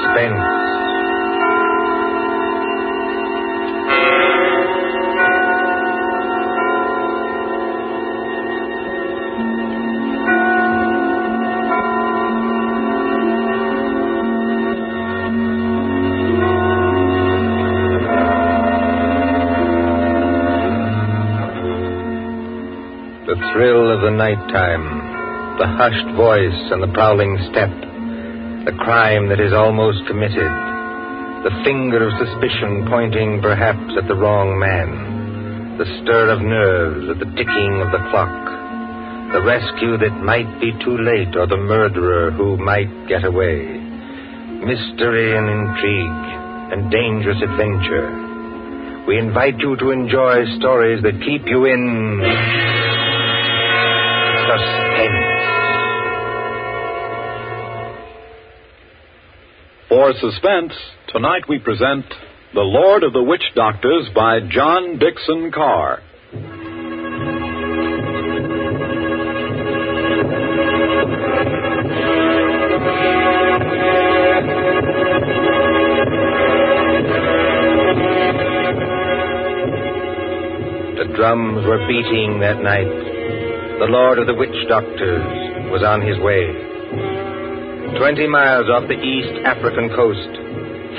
Suspense. The thrill of the nighttime, the hushed voice and the prowling step, the crime that is almost committed, the finger of suspicion pointing perhaps at the wrong man, the stir of nerves at the ticking of the clock, the rescue that might be too late or the murderer who might get away, mystery and intrigue and dangerous adventure. We invite you to enjoy stories that keep you in suspense. For Suspense, tonight we present The Lord of the Witch Doctors by John Dixon Carr. The drums were beating that night. The Lord of the Witch Doctors was on his way. 20 miles off the East African coast,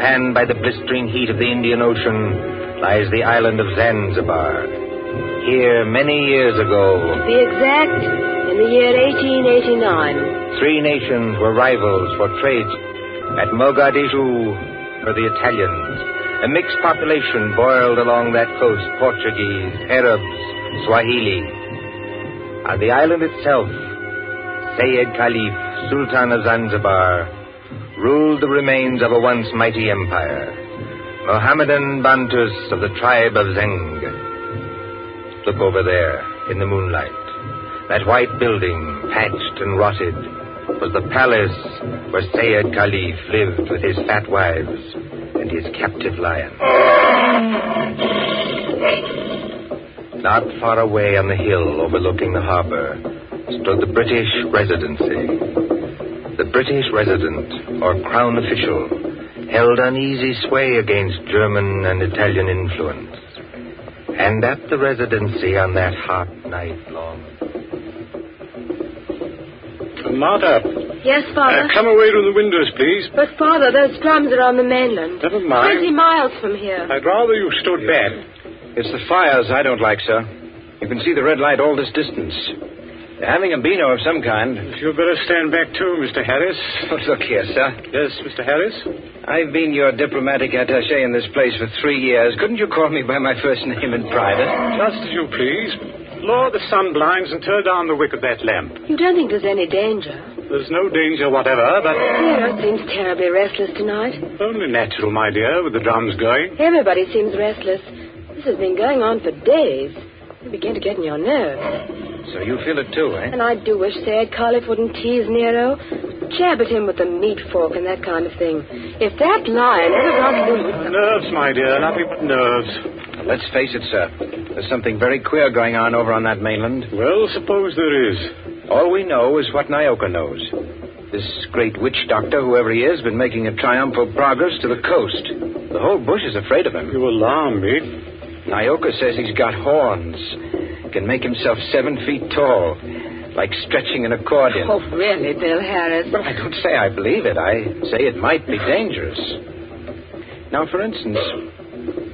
fanned by the blistering heat of the Indian Ocean, lies the island of Zanzibar. Here, many years ago... To be exact, in the year 1889. 3 nations were rivals for trade. At Mogadishu were the Italians. A mixed population boiled along that coast, Portuguese, Arabs, Swahili. On the island itself, Sayyid Khalif, Sultan of Zanzibar, ruled the remains of a once mighty empire. Mohammedan Bantus of the tribe of Zeng. Look over there, in the moonlight. That white building, patched and rotted, was the palace where Sayyid Khalif lived with his fat wives and his captive lion. Not far away on the hill overlooking the harbor stood the British Residency. The British resident, or crown official, held uneasy sway against German and Italian influence. And at the Residency on that hot night long... Martha. Yes, Father? Come away from the windows, please. But, Father, those drums are on the mainland. Never mind. 20 miles from here. I'd rather you stood back. It's the fires I don't like, sir. You can see the red light all this distance. They're having a beano of some kind. You'd better stand back, too, Mr. Harris. Oh, look here, sir. Yes, Mr. Harris? I've been your diplomatic attaché in this place for 3 years. Couldn't you call me by my first name in private? Just as you please. Lower the sun blinds and turn down the wick of that lamp. You don't think there's any danger? There's no danger whatever, but... Hero seems terribly restless tonight. Only natural, my dear, with the drums going. Everybody seems restless. This has been going on for days. You begin to get in your nerves. So you feel it too, eh? And I do wish Sayyid Khalif wouldn't tease Nero. Jab at him with the meat fork and that kind of thing. If that lion ever got loose... Nerves, my dear, nothing but nerves. Well, let's face it, sir. There's something very queer going on over on that mainland. Well, suppose there is. All we know is what Nyoka knows. This great witch doctor, whoever he is, been making a triumphal progress to the coast. The whole bush is afraid of him. You alarm me. Nyoka says he's got horns. Can make himself 7 feet tall, like stretching an accordion. Oh, really, Bill Harris? Well, I don't say I believe it. I say it might be dangerous. Now, for instance,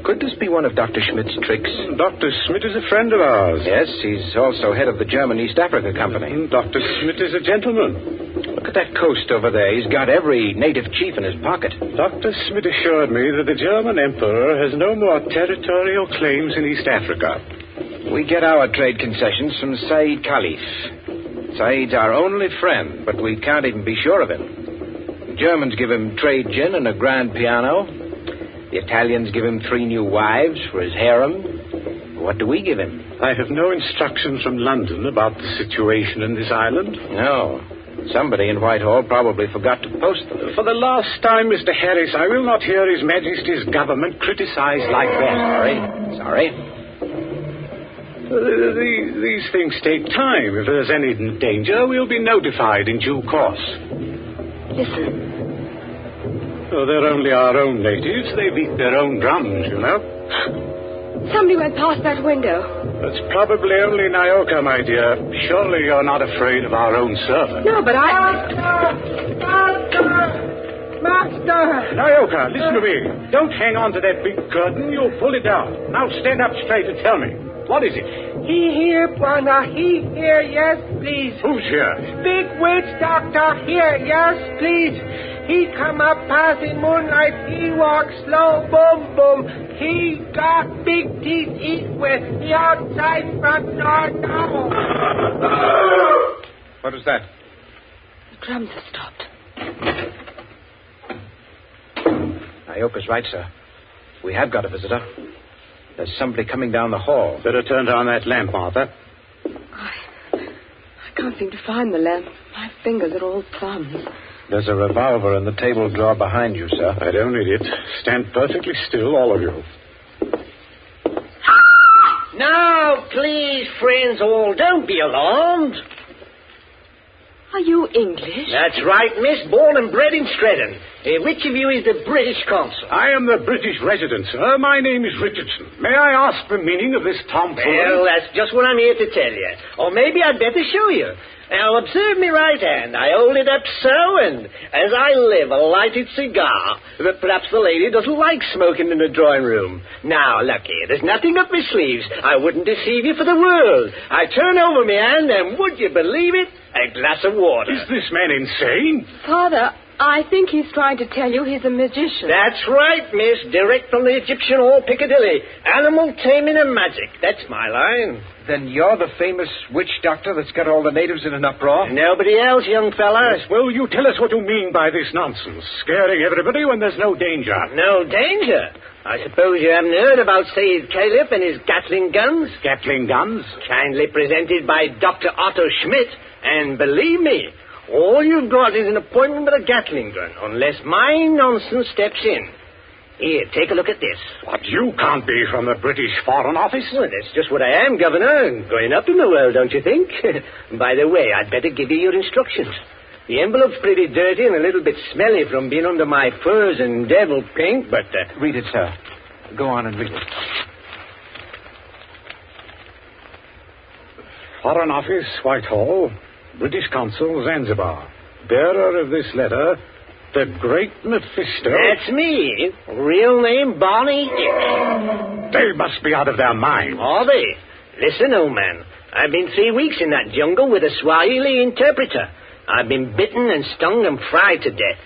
could this be one of Dr. Schmidt's tricks? Dr. Schmidt is a friend of ours. Yes, he's also head of the German East Africa Company. Dr. Schmidt is a gentleman. Look at that coast over there. He's got every native chief in his pocket. Dr. Schmidt assured me that the German emperor has no more territorial claims in East Africa. We get our trade concessions from Sayyid Khalif. Sayyid's our only friend, but we can't even be sure of him. The Germans give him trade gin and a grand piano. The Italians give him 3 new wives for his harem. What do we give him? I have no instructions from London about the situation in this island. No. Somebody in Whitehall probably forgot to post them. For the last time, Mr. Harris, I will not hear His Majesty's government criticized like that. Sorry. These things take time. If there's any danger, we'll be notified in due course. Listen. Oh, they're only our own natives. They beat their own drums, you know. Somebody went past that window. That's probably only Nyoka, my dear. Surely you're not afraid of our own servant. No, but Master! Nyoka, listen to me. Don't hang on to that big curtain. You'll pull it down. Now stand up straight and tell me. What is it? He here, Bwana. He here, yes, please. Who's here? Big witch doctor here, yes, please. He come up past the moonlight. He walk slow, boom, boom. He got big teeth eat with. He outside front door now. What was that? the drums have stopped. Nyoka's right, sir. We have got a visitor. There's somebody coming down the hall. Better turn down that lamp, Martha. I can't seem to find the lamp. My fingers are all thumbs. There's a revolver in the table drawer behind you, sir. I don't need it. Stand perfectly still, all of you. Now, please, friends all, don't be alarmed. Are you English? That's right, miss. Born and bred in Stretton. Which of you is the British consul? I am the British resident, sir. My name is Richardson. May I ask the meaning of this tomfoolery? Well, that's just what I'm here to tell you. Or maybe I'd better show you. Now, observe me right hand. I hold it up so, and as I live, a lighted cigar. But perhaps the lady doesn't like smoking in the drawing room. Now, look here. There's nothing up my sleeves. I wouldn't deceive you for the world. I turn over my hand, and would you believe it? A glass of water. Is this man insane? Father, I think he's trying to tell you he's a magician. That's right, miss. Direct from the Egyptian Hall, Piccadilly. Animal taming and magic. That's my line. Then you're the famous witch doctor that's got all the natives in an uproar? Nobody else, young fella. Yes, well, you tell us what you mean by this nonsense. Scaring everybody when there's no danger. No danger? I suppose you haven't heard about Sayyid Caliph and his Gatling guns? Gatling guns? Kindly presented by Dr. Otto Schmidt. And believe me, all you've got is an appointment with a Gatling gun, unless my nonsense steps in. Here, take a look at this. What, you can't be from the British Foreign Office? Well, that's just what I am, Governor. Going up in the world, don't you think? By the way, I'd better give you your instructions. The envelope's pretty dirty and a little bit smelly from being under my furs and devil pink, but... Read it, sir. Go on and read it. Foreign Office, Whitehall, British Consul, Zanzibar. Bearer of this letter, the Great Mephisto. That's me. Real name, Barney Hicks. They must be out of their mind. Are they? Listen, old man. I've been 3 weeks in that jungle with a Swahili interpreter. I've been bitten and stung and fried to death.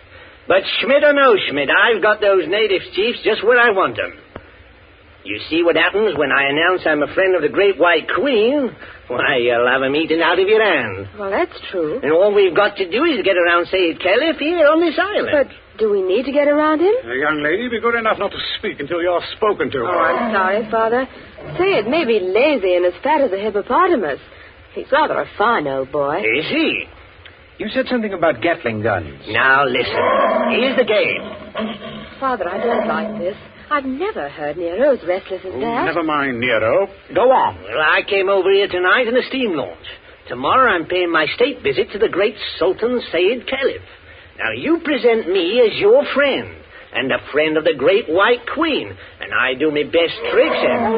But Schmidt or no Schmidt, I've got those native chiefs just where I want them. You see what happens when I announce I'm a friend of the Great White Queen? Why, you'll have 'em eaten out of your hand. Well, that's true. And all we've got to do is get around Sayyid Caliph here on this island. But do we need to get around him? Young lady, be good enough not to speak until you're spoken to. Oh, I'm sorry, Father. Sayid may be lazy and as fat as a hippopotamus. He's rather a fine old boy. Is he? You said something about Gatling guns. Now, listen. Here's the game. Father, I don't like this. I've never heard Nero as restless as that. Never mind, Nero. Go on. Well, I came over here tonight in a steam launch. Tomorrow I'm paying my state visit to the great Sultan Sayyid Caliph. Now, you present me as your friend, and a friend of the Great White Queen, and I do my best tricks at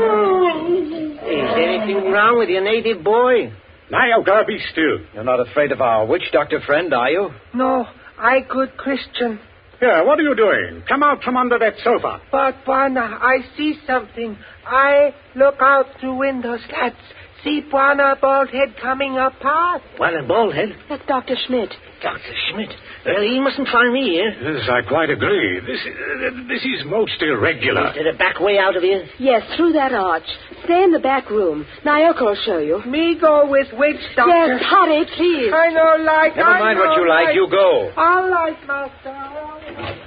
Is anything wrong with your native boy? Nyoka, be still. You're not afraid of our witch doctor friend, are you? No, I good Christian. Here, what are you doing? Come out from under that sofa. But, Bwana, I see something. I look out through window slats. See Bwana bald head coming up past. What, a bald head? That's Dr. Schmidt. Dr. Schmidt? Well, he mustn't find me here. Yes, I quite agree. This is most irregular. Is there a back way out of here? Yes, through that arch. Stay in the back room. Nyoka will show you. Me go with witch doctor. Yes, hurry, please. I know like. Never mind what you like. You go. All right, master. All right.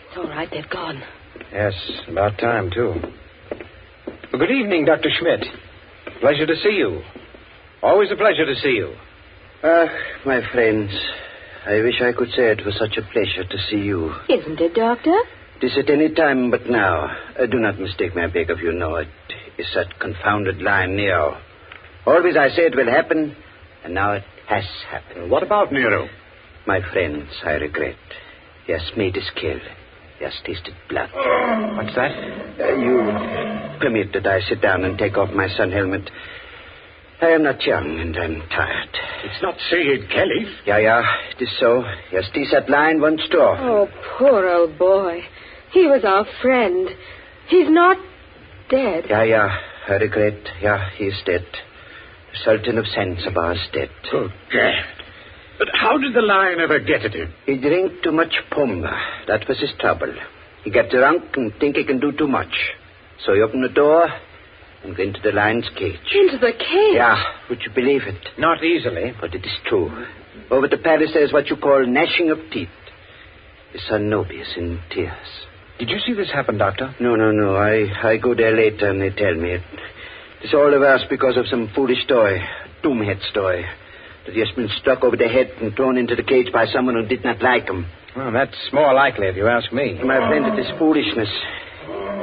It's all right, they've gone. Yes, about time, too. Well, good evening, Dr. Schmidt. Pleasure to see you. Always a pleasure to see you. My friends, I wish I could say it was such a pleasure to see you. Isn't it, Doctor? It is at any time but now. Do not mistake me, I beg of you. No, it is that confounded line, Neo. Always I say it will happen, and now it has happened. What about Nero? My friends, I regret. He has made his kill. He has tasted blood. What's that? You permit that I sit down and take off my sun helmet. I am not young and I'm tired. It's not Sayed Caliph. Yeah, it is so. He has teased that lion once too. Oh, poor old boy. He was our friend. He's not dead. Yeah, I regret. Yeah, he is dead. The Sultan of Zanzibar is dead. Good God. But how did the lion ever get at him? He drank too much pumba. That was his trouble. He got drunk and think he can do too much. So he opened the door and went into the lion's cage. Into the cage? Yeah, would you believe it? Not easily. But it is true. Over the palace there's what you call gnashing of teeth. His son Nobi is in tears. Did you see this happen, Doctor? No. I go there later and they tell me it. It's all the worse because of some foolish story. Doomhead story. That he has been struck over the head and thrown into the cage by someone who did not like him. Well, that's more likely if you ask me. My friend, it is foolishness.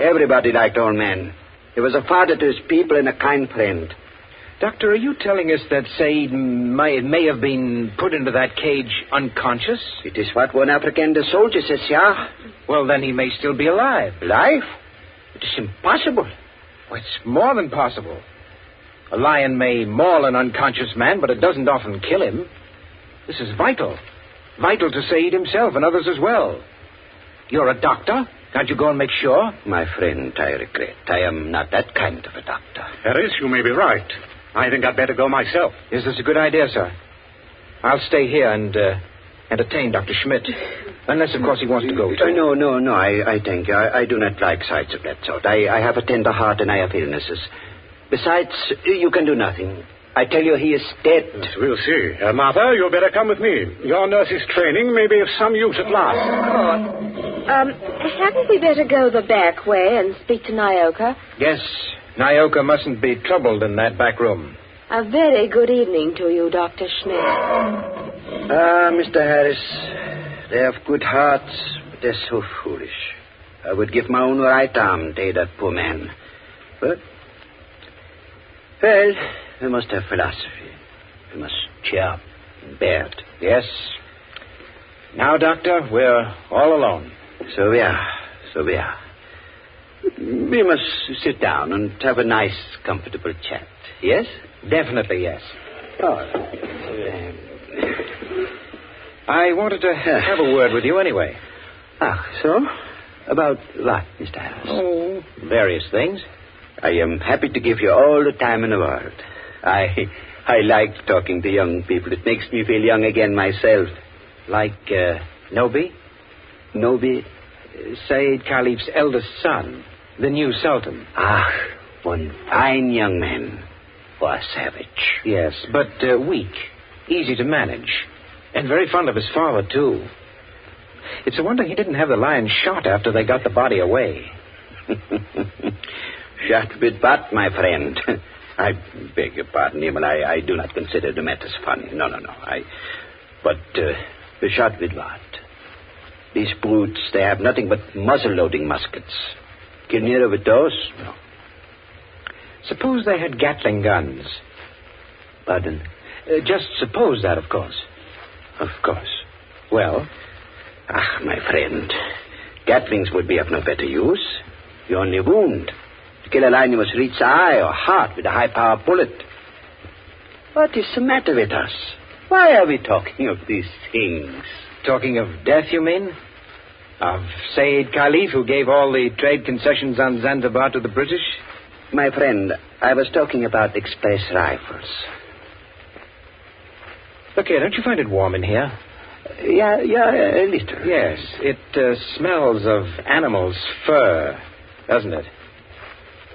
Everybody liked old man. He was a father to his people and a kind friend. Doctor, are you telling us that Said may have been put into that cage unconscious? It is what one African soldier says, yeah. Well, then he may still be alive. Alive? It is impossible. Well, it's more than possible. A lion may maul an unconscious man, but it doesn't often kill him. This is vital. Vital to Said himself and others as well. You're a doctor. Can't you go and make sure? My friend, I regret. I am not that kind of a doctor. Harris, you may be right. I think I'd better go myself. Is this a good idea, sir? I'll stay here and entertain Dr. Schmidt. Unless, of course, he wants to go too. No, I thank you. I do not like sights of that sort. I have a tender heart and I have illnesses. Besides, you can do nothing. I tell you, he is dead. Yes, we'll see. Martha, you'd better come with me. Your nurse's training may be of some use at last. Of course. Hadn't we better go the back way and speak to Nyoka? Yes, Nyoka mustn't be troubled in that back room. A very good evening to you, Dr. Schmidt. Mr. Harris, they have good hearts, but they're so foolish. I would give my own right arm to aid that poor man. But, well, we must have philosophy. We must cheer up and bear it. Yes. Now, Doctor, we're all alone. So we are. We must sit down and have a nice, comfortable chat. Yes? Definitely, yes. Oh. I wanted to have a word with you anyway. So? About what, Mr. Harris? Oh, various things. I am happy to give you all the time in the world. I like talking to young people. It makes me feel young again myself. Like, Nobi? Nobi? Said Caliph's eldest son, the new Sultan. One fine young man. For a savage. Yes, but weak, easy to manage, and very fond of his father, too. It's a wonder he didn't have the lion shot after they got the body away. Shot with what, my friend? I beg your pardon, Emil. I do not consider the matters funny. No. But shot with what? These brutes, they have nothing but muzzle-loading muskets. Kill Nero with those? No. Suppose they had Gatling guns. Pardon? Just suppose that, of course. Of course. Well? My friend, Gatlings would be of no better use. You only wound. To kill a lion, you must reach the eye or heart with a high-power bullet. What is the matter with us? Why are we talking of these things? Talking of death, you mean? Of Said Caliph, who gave all the trade concessions on Zanzibar to the British? My friend, I was talking about express rifles. Look here, don't you find it warm in here? Yeah, a little. Yes, it smells of animal's fur, doesn't it?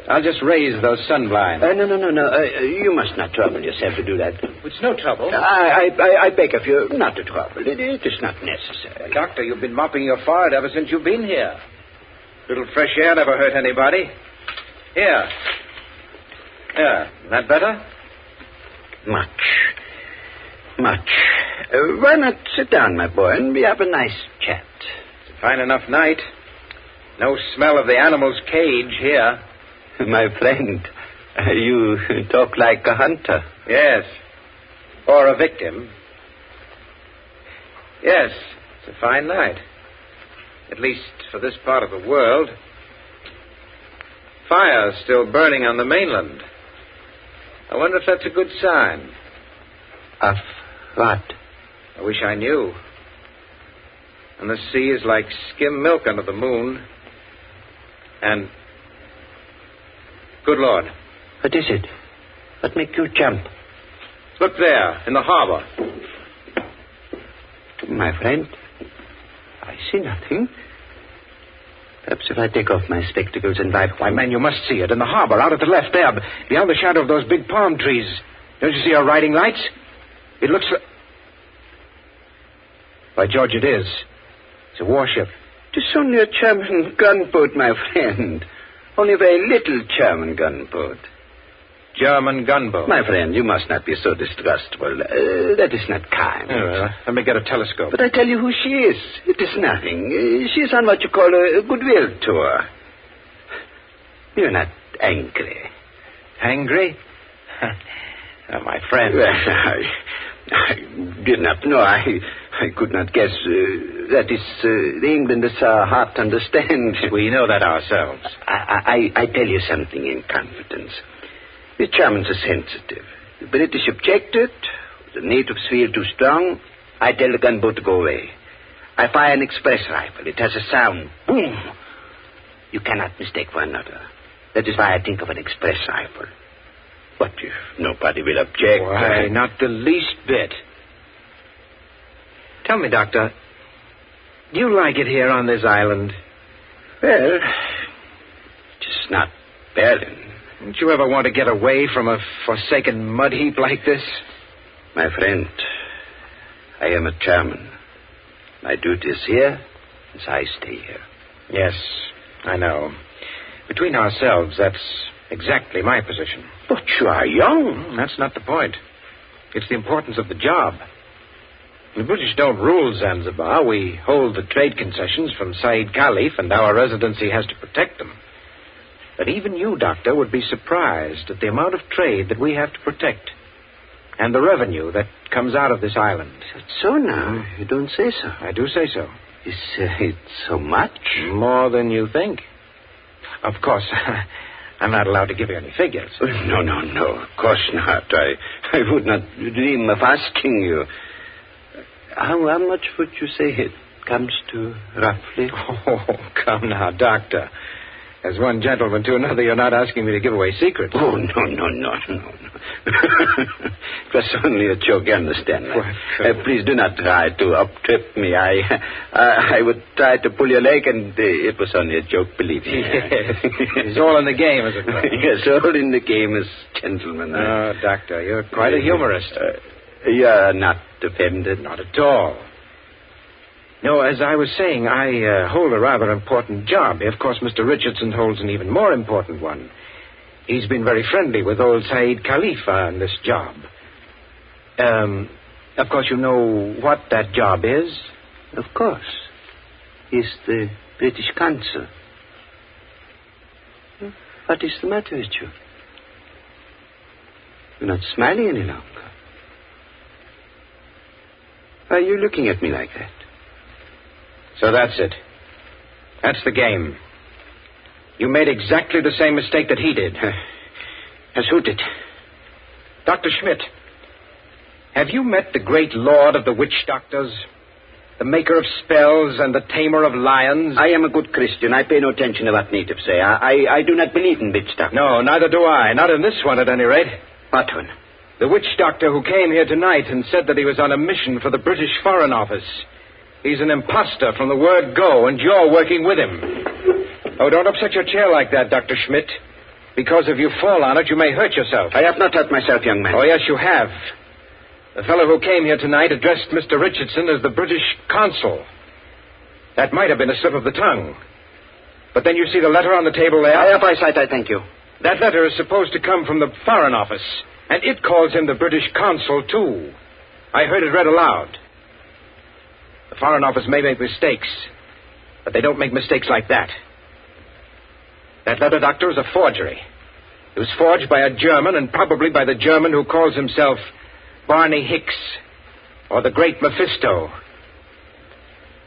I'll just raise those sun blinds. No. You must not trouble yourself to do that. It's no trouble. I beg of you not to trouble. It is not necessary. Doctor, you've been mopping your forehead ever since you've been here. Little fresh air never hurt anybody. Here. That better? Much. Why not sit down, my boy, and we have a nice chat? It's a fine enough night. No smell of the animal's cage here. My friend, you talk like a hunter. Yes. Or a victim. Yes, it's a fine night. At least for this part of the world. Fire's still burning on the mainland. I wonder if that's a good sign. Of what? I wish I knew. And the sea is like skim milk under the moon. And... Good Lord. What is it? What makes you jump? Look there, in the harbor. My friend, I see nothing. Perhaps if I take off my spectacles and wipe... Why, man, you must see it. In the harbor, out at the left there, beyond the shadow of those big palm trees. Don't you see our riding lights? It looks... By George, it is. It's a warship. It is only a German gunboat, my friend. Only a very little German gunboat. German gunboat? My friend, you must not be so distrustful. That is not kind. Oh, well, let me get a telescope. But I tell you who she is. It is nothing. She is on what you call a goodwill tour. You're not angry. Angry? Oh, my friend. Well, I did not know. I could not guess. That is, the Englanders are hard to understand. We know that ourselves. I tell you something in confidence. The Germans are sensitive. The British objected. The natives feel too strong. I tell the gunboat to go away. I fire an express rifle. It has a sound. Boom. You cannot mistake for another. That is why I think of an express rifle. What if nobody will object? Why, not the least bit. Tell me, Doctor, do you like it here on this island? Well, just not Berlin. Don't you ever want to get away from a forsaken mud heap like this? My friend, I am a German. My duty is here, as I stay here. Yes, I know. Between ourselves, that's exactly my position. But you are young. That's not the point. It's the importance of the job. The British don't rule Zanzibar. We hold the trade concessions from Said Khalif, and our residency has to protect them. But even you, Doctor, would be surprised at the amount of trade that we have to protect and the revenue that comes out of this island. That's so now. You don't say so. I do say so. Is it so much? More than you think. Of course, I'm not allowed to give you any figures. No. Of course not. I would not dream of asking you. How much would you say it comes to, roughly? Oh, come now, Doctor. As one gentleman to another, you're not asking me to give away secrets. Oh, no. It was only a joke, you understand. Please do not try to uptrip me. I would try to pull your leg, and it was only a joke, believe me. Yes. It's all in the game, as it were. Yes, all in the game as gentlemen. Oh, Doctor, you're quite a humorist. You're not offended? Not at all. No, as I was saying, I hold a rather important job. Of course, Mr. Richardson holds an even more important one. He's been very friendly with old Said Khalif on this job. Of course, you know what that job is? Of course. He's the British consul. What is the matter with you? You're not smiling any longer. Why are you looking at me like that? So that's it. That's the game. You made exactly the same mistake that he did. As who did? Dr. Schmidt, have you met the great lord of the witch doctors? The maker of spells and the tamer of lions? I am a good Christian. I pay no attention to what natives say. I do not believe in witch doctors. No, neither do I. Not in this one, at any rate. What one? The witch doctor who came here tonight and said that he was on a mission for the British Foreign Office. He's an imposter from the word go, and you're working with him. Oh, don't upset your chair like that, Dr. Schmidt. Because if you fall on it, you may hurt yourself. I have not hurt myself, young man. Oh, yes, you have. The fellow who came here tonight addressed Mr. Richardson as the British consul. That might have been a slip of the tongue. But then you see the letter on the table there? I have eyesight, I thank you. That letter is supposed to come from the Foreign Office, and it calls him the British consul, too. I heard it read aloud. The Foreign Office may make mistakes, but they don't make mistakes like that. That letter, Doctor, is a forgery. It was forged by a German, and probably by the German who calls himself Barney Hicks, or the great Mephisto.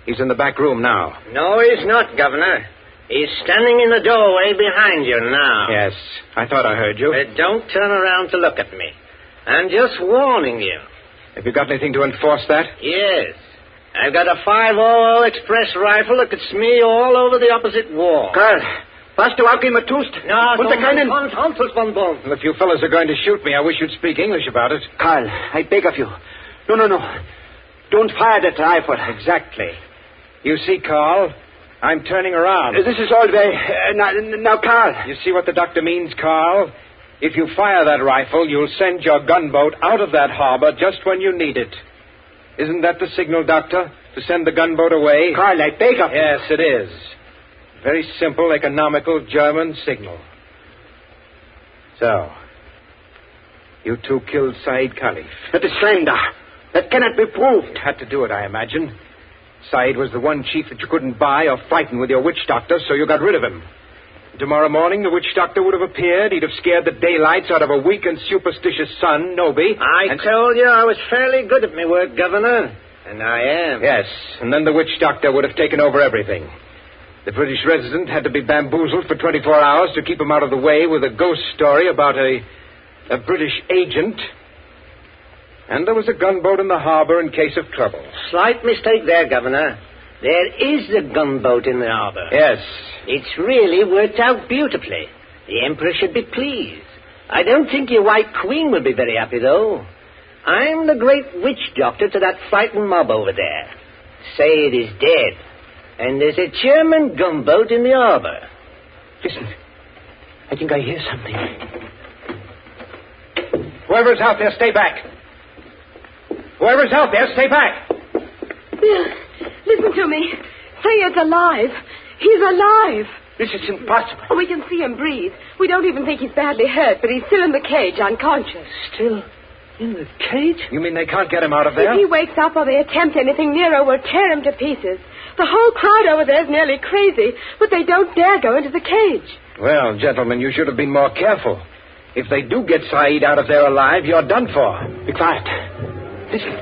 He's in the back room now. No, he's not, Governor. He's standing in the doorway behind you now. Yes, I thought I heard you. But don't turn around to look at me. I'm just warning you. Have you got anything to enforce that? Yes. I've got a 500 Express rifle that could smear you all over the opposite wall. Karl, was du auch immer tust? No, Unter keinen... Bonbon. Well, if you fellas are going to shoot me, I wish you'd speak English about it. Karl, I beg of you. No. Don't fire that rifle. Exactly. You see, Carl, I'm turning around. This is all very... now, Karl. You see what the doctor means, Carl? If you fire that rifle, you'll send your gunboat out of that harbor just when you need it. Isn't that the signal, Doctor? To send the gunboat away? Karl, I beg of you. Yes, it is. Very simple, economical German signal. So, you two killed Said Khalif. That is slander. That cannot be proved. Had to do it, I imagine. Said was the one chief that you couldn't buy or frighten with your witch doctor, so you got rid of him. Tomorrow morning, the witch doctor would have appeared. He'd have scared the daylights out of a weak and superstitious son, Noby. I told you I was fairly good at my work, Governor. And I am. Yes, and then the witch doctor would have taken over everything. The British resident had to be bamboozled for 24 hours to keep him out of the way with a ghost story about a British agent. And there was a gunboat in the harbor in case of trouble. Slight mistake there, Governor. There is a gunboat in the harbor. Yes. It's really worked out beautifully. The Emperor should be pleased. I don't think your White Queen will be very happy, though. I'm the great witch doctor to that frightened mob over there. Said is dead. And there's a German gunboat in the harbor. Listen. I think I hear something. Whoever's out there, stay back. Whoever's out there, stay back. Bill, listen to me. Sayed's alive. He's alive. This is impossible. Oh, we can see him breathe. We don't even think he's badly hurt, but he's still in the cage, unconscious. Still in the cage? You mean they can't get him out of there? If he wakes up or they attempt anything, Nero will tear him to pieces. The whole crowd over there is nearly crazy, but they don't dare go into the cage. Well, gentlemen, you should have been more careful. If they do get Said out of there alive, you're done for. Be quiet. Listen.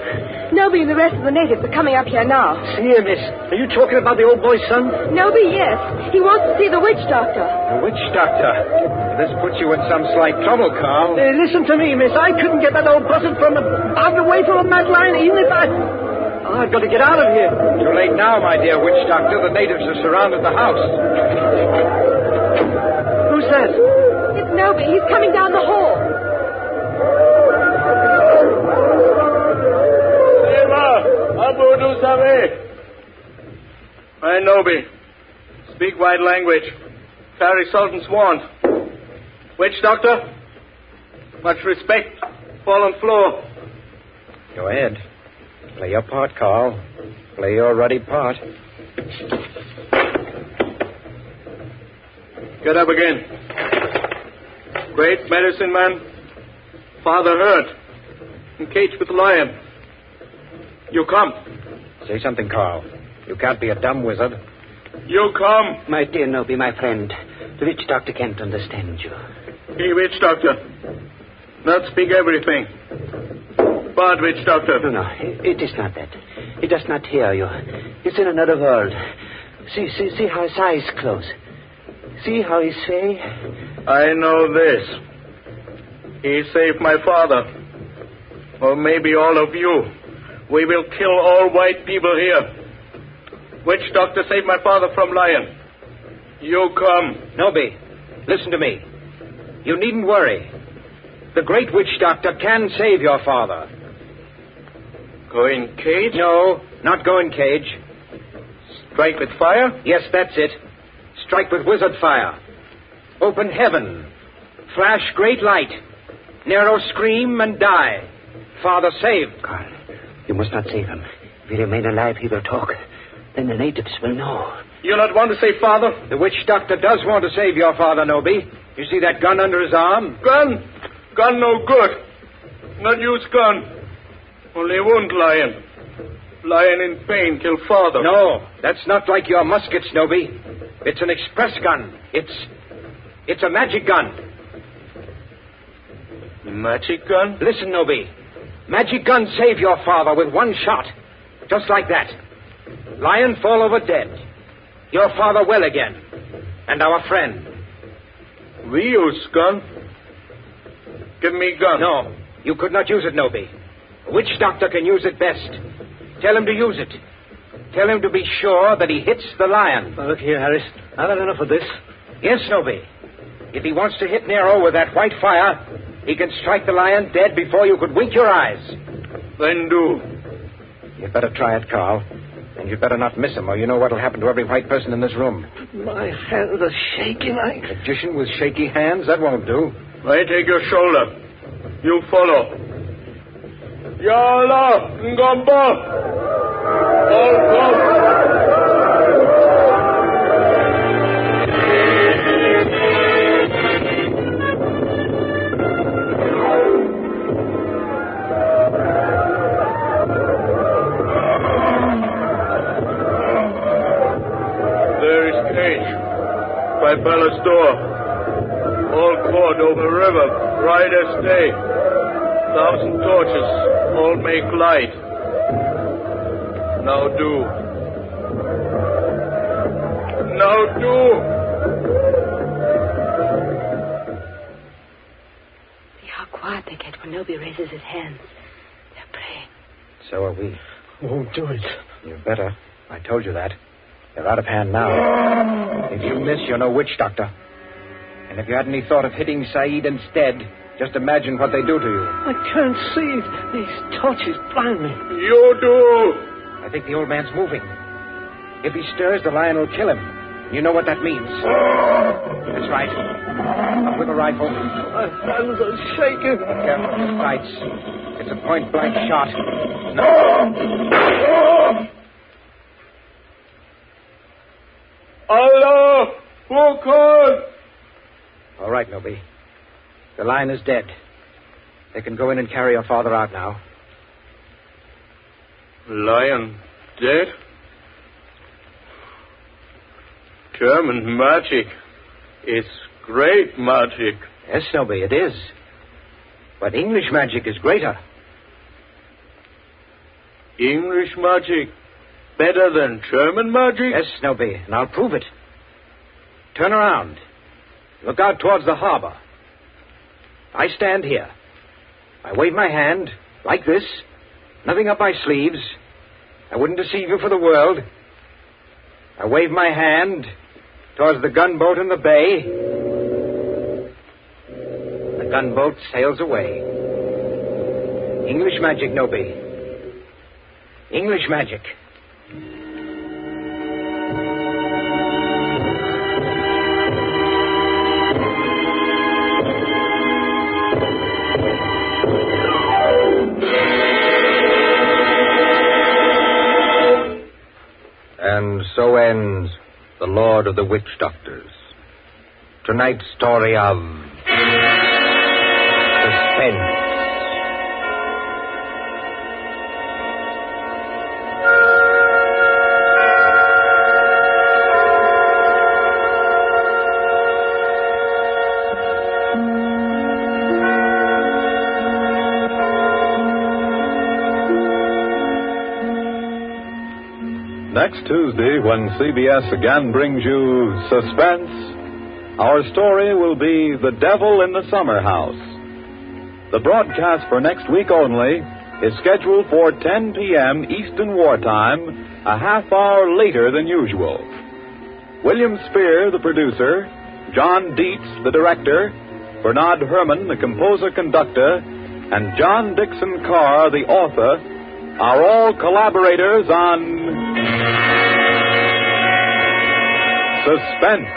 Noby and the rest of the natives are coming up here now. See here, miss. Are you talking about the old boy's son? Noby, yes. He wants to see the witch doctor. The witch doctor? This puts you in some slight trouble, Carl. Listen to me, miss. I couldn't get that old buzzard out away from a mad lion, even if I... I've got to get out of here. Too late now, my dear witch doctor. The natives have surrounded the house. Who's that? It's Noby. He's coming down the hall. I Noby. Speak white language. Carry Sultan's wand. Witch doctor? Much respect. Fall on floor. Go ahead. Play your part, Carl. Play your ruddy part. Get up again. Great medicine man. Father hurt. Encaged with the lion. You come. Say something, Carl. You can't be a dumb wizard. You come. My dear Noby, my friend, the witch doctor can't understand you. He witch doctor. Not speak everything. Bad witch doctor. No, it is not that. He does not hear you. He's in another world. See how his eyes close. See how he say? I know this. He saved my father. Or maybe all of you. We will kill all white people here. Witch doctor saved my father from lion. You come. Noby, listen to me. You needn't worry. The great witch doctor can save your father. Go in cage? No, not go in cage. Strike with fire? Yes, that's it. Strike with wizard fire. Open heaven. Flash great light. Nero scream and die. Father saved. Carl, you must not save him. If he remain alive, he will talk. Then the natives will know. You not want to save father? The witch doctor does want to save your father, Noby. You see that gun under his arm? Gun? Gun no good. Not use gun. Only wound lion. Lion in pain kill father. No, that's not like your muskets, Noby. It's an express gun. It's a magic gun. Magic gun? Listen, Noby. Magic gun save your father with one shot. Just like that. Lion fall over dead. Your father well again. And our friend. We use gun. Give me gun. No, you could not use it, Nobi. Which doctor can use it best? Tell him to use it. Tell him to be sure that he hits the lion. Look here, Harris. I've had enough of this. Yes, Nobi. If he wants to hit Nero with that white fire, he can strike the lion dead before you could wink your eyes. Then do. You'd better try it, Carl. And you'd better not miss him, or you know what'll happen to every white person in this room. My hands are shaking. Magician with shaky hands? That won't do. I take your shoulder. You follow. Yalla, Ngamba. All come. By Palace door. All court over river, bright as day. 1,000 torches, all make light. Now do. Now do. See how quiet they get when Nobi raises his hands. They're praying. So are we. Won't do it. You better. I told you that. They're out of hand now. If you miss, you're no witch doctor. And if you had any thought of hitting Saeed instead, just imagine what they do to you. I can't see. These torches blind me. You do. I think the old man's moving. If he stirs, the lion will kill him. You know what that means. That's right. Up with the rifle. My hands are shaking. Careful with the sights. It's a point-blank shot. No. Allah, Wakar. All right, Nobi. The lion is dead. They can go in and carry your father out now. Lion dead? German magic is great magic. Yes, Nobi, it is. But English magic is greater. English magic better than German magic? Yes, Nobi, and I'll prove it. Turn around. Look out towards the harbor. I stand here. I wave my hand, like this. Nothing up my sleeves. I wouldn't deceive you for the world. I wave my hand towards the gunboat in the bay. The gunboat sails away. English magic, Nobi. English magic. And so ends The Lord of the Witch Doctors. Tonight's story of Suspense. Next Tuesday, when CBS again brings you Suspense, our story will be The Devil in the Summer House. The broadcast for next week only is scheduled for 10 p.m. Eastern Wartime, a half hour later than usual. William Spear, the producer, John Dietz, the director, Bernard Herrmann, the composer-conductor, and John Dixon Carr, the author, are all collaborators on Suspense.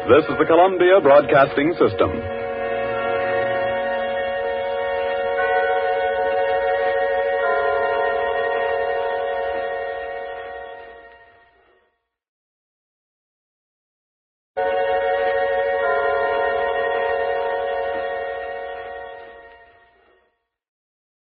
This is the Columbia Broadcasting System.